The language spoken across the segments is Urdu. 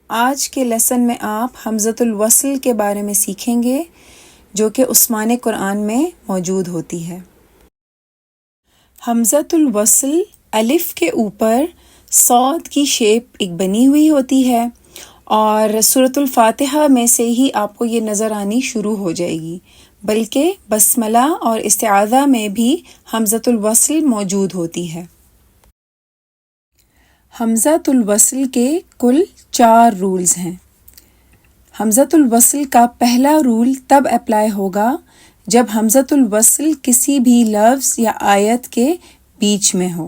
آج کے لیسن میں آپ حمزۃ الوصل کے بارے میں سیکھیں گے جو کہ عثمان قرآن میں موجود ہوتی ہے۔ حمزۃ الوصل الف کے اوپر صاد کی شیپ ایک بنی ہوئی ہوتی ہے اور سورۃ الفاتحہ میں سے ہی آپ کو یہ نظر آنی شروع ہو جائے گی، بلکہ بسملہ اور استعاذہ میں بھی حمزۃ الوصل موجود ہوتی ہے۔ حمزۃ الوصل کے کل 4 رولز ہیں۔ حمزۃ الوصل کا پہلا رول تب اپلائی ہوگا جب حمزۃ الوصل کسی بھی لفظ یا آیت کے بیچ میں ہو۔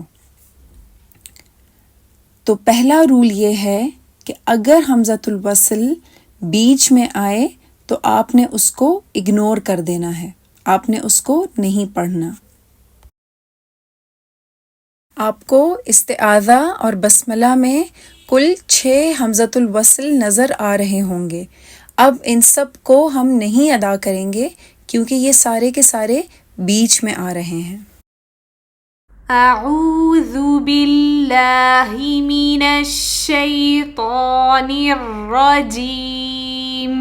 تو پہلا رول یہ ہے کہ اگر حمزۃ الوصل بیچ میں آئے تو آپ نے اس کو اگنور کر دینا ہے، آپ نے اس کو نہیں پڑھنا۔ آپ کو استعاذہ اور بسملہ میں کل 6 حمزۃ الوصل نظر آ رہے ہوں گے۔ اب ان سب کو ہم نہیں ادا کریں گے کیونکہ یہ سارے کے سارے بیچ میں آ رہے ہیں۔ اعوذ باللہ من الشیطان الرجیم،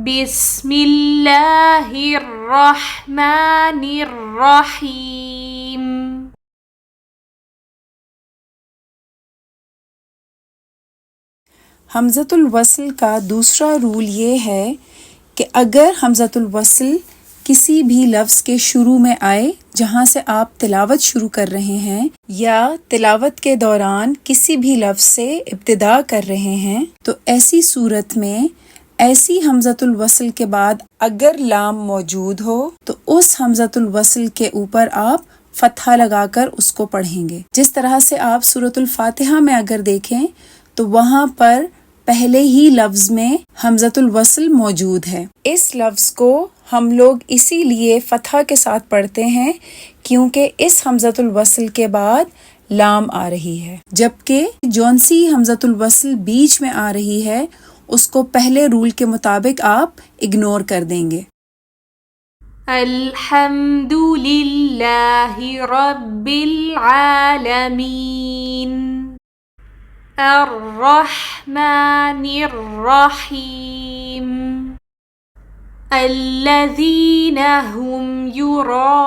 بسم اللہ الرحمن الرحیم۔ حمزۃ الوصل کا دوسرا رول یہ ہے کہ اگر حمزۃ الوصل کسی بھی لفظ کے شروع میں آئے جہاں سے آپ تلاوت شروع کر رہے ہیں یا تلاوت کے دوران کسی بھی لفظ سے ابتدا کر رہے ہیں تو ایسی صورت میں ایسی حمزۃ الوصل کے بعد اگر لام موجود ہو تو اس حمزۃ الوصل کے اوپر آپ فتحہ لگا کر اس کو پڑھیں گے۔ جس طرح سے آپ سورۃ الفاتحہ میں اگر دیکھیں تو وہاں پر پہلے ہی لفظ میں حمزۃ الوصل موجود ہے۔ اس لفظ کو ہم لوگ اسی لیے فتحہ کے ساتھ پڑھتے ہیں کیونکہ اس حمزۃ الوصل کے بعد لام آ رہی ہے، جبکہ جون سی حمزۃ الوصل بیچ میں آ رہی ہے اس کو پہلے رول کے مطابق آپ اگنور کر دیں گے۔ الحمد للہ رب العالمین، الرحمن الرحیم، الذین هم یراءون۔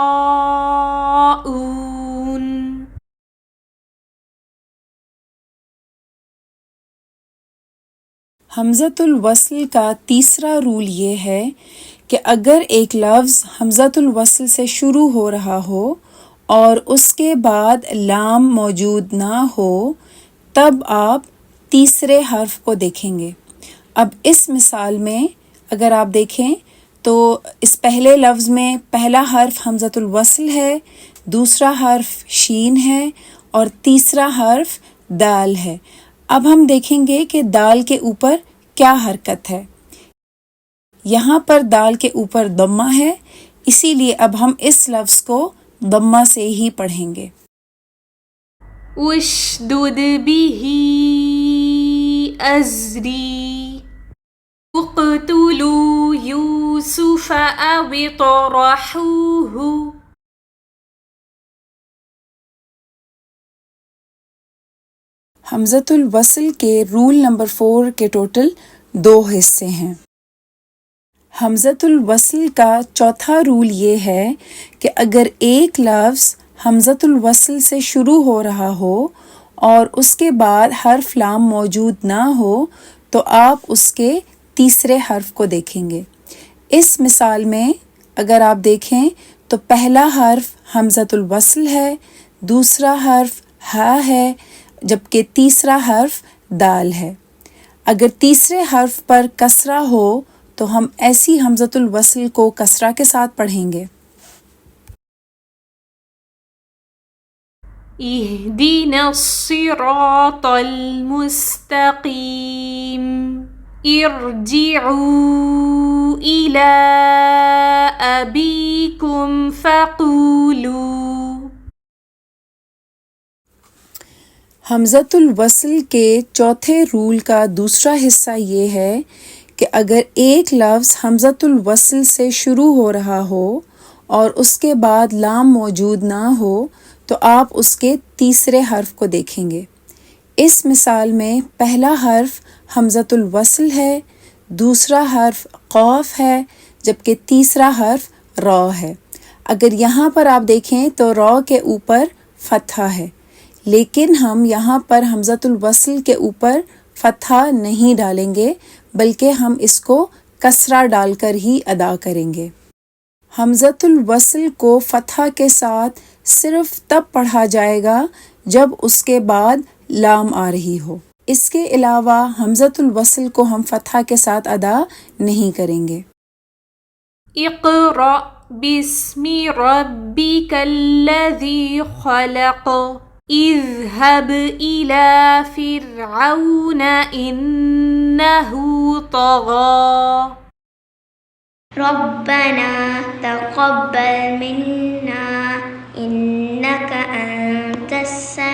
حمزۃ الوصل کا تیسرا رول یہ ہے کہ اگر ایک لفظ حمزۃ الوصل سے شروع ہو رہا ہو اور اس کے بعد لام موجود نہ ہو تب آپ تیسرے حرف کو دیکھیں گے۔ اب اس مثال میں اگر آپ دیکھیں تو اس پہلے لفظ میں پہلا حرف حمزۃ الوصل ہے، دوسرا حرف شین ہے اور تیسرا حرف دال ہے۔ اب ہم دیکھیں گے کہ دال کے اوپر کیا حرکت ہے۔ یہاں پر دال کے اوپر ضمہ ہے، اسی لیے اب ہم اس لفظ کو ضمہ سے ہی پڑھیں گے۔ اشدد به ازری، اقتلوا یوسف او اطرحوه۔ حمزۃ الوصل کے رول نمبر 4 کے ٹوٹل 2 حصے ہیں۔ حمزۃ الوصل کا چوتھا رول یہ ہے کہ اگر ایک لفظ حمزۃ الوصل سے شروع ہو رہا ہو اور اس کے بعد حرف لام موجود نہ ہو تو آپ اس کے تیسرے حرف کو دیکھیں گے۔ اس مثال میں اگر آپ دیکھیں تو پہلا حرف حمزۃ الوصل ہے، دوسرا حرف ہا ہے، جبکہ تیسرا حرف دال ہے۔ اگر تیسرے حرف پر کسرہ ہو تو ہم ایسی حمزۃ الوصل کو کسرہ کے ساتھ پڑھیں گے۔ اہدنا الصراط المستقیم، ارجعوا الی ابیکم فقولوا۔ حمزۃ الوصل کے چوتھے رول کا دوسرا حصہ یہ ہے کہ اگر ایک لفظ حمزۃ الوصل سے شروع ہو رہا ہو اور اس کے بعد لام موجود نہ ہو تو آپ اس کے تیسرے حرف کو دیکھیں گے۔ اس مثال میں پہلا حرف حمزۃ الوصل ہے، دوسرا حرف قاف ہے، جبکہ تیسرا حرف را ہے۔ اگر یہاں پر آپ دیکھیں تو را کے اوپر فتحہ ہے، لیکن ہم یہاں پر حمزۃ الوصل کے اوپر فتحہ نہیں ڈالیں گے، بلکہ ہم اس کو کسرہ ڈال کر ہی ادا کریں گے۔ حمزۃ الوصل کو فتحہ کے ساتھ صرف تب پڑھا جائے گا جب اس کے بعد لام آ رہی ہو۔ اس کے علاوہ حمزۃ الوصل کو ہم فتحہ کے ساتھ ادا نہیں کریں گے۔ اقرأ بسم ربك الذي خلق اذهب إلى فرعون إنه طغى ربنا تقبل منا إنك أنت السميع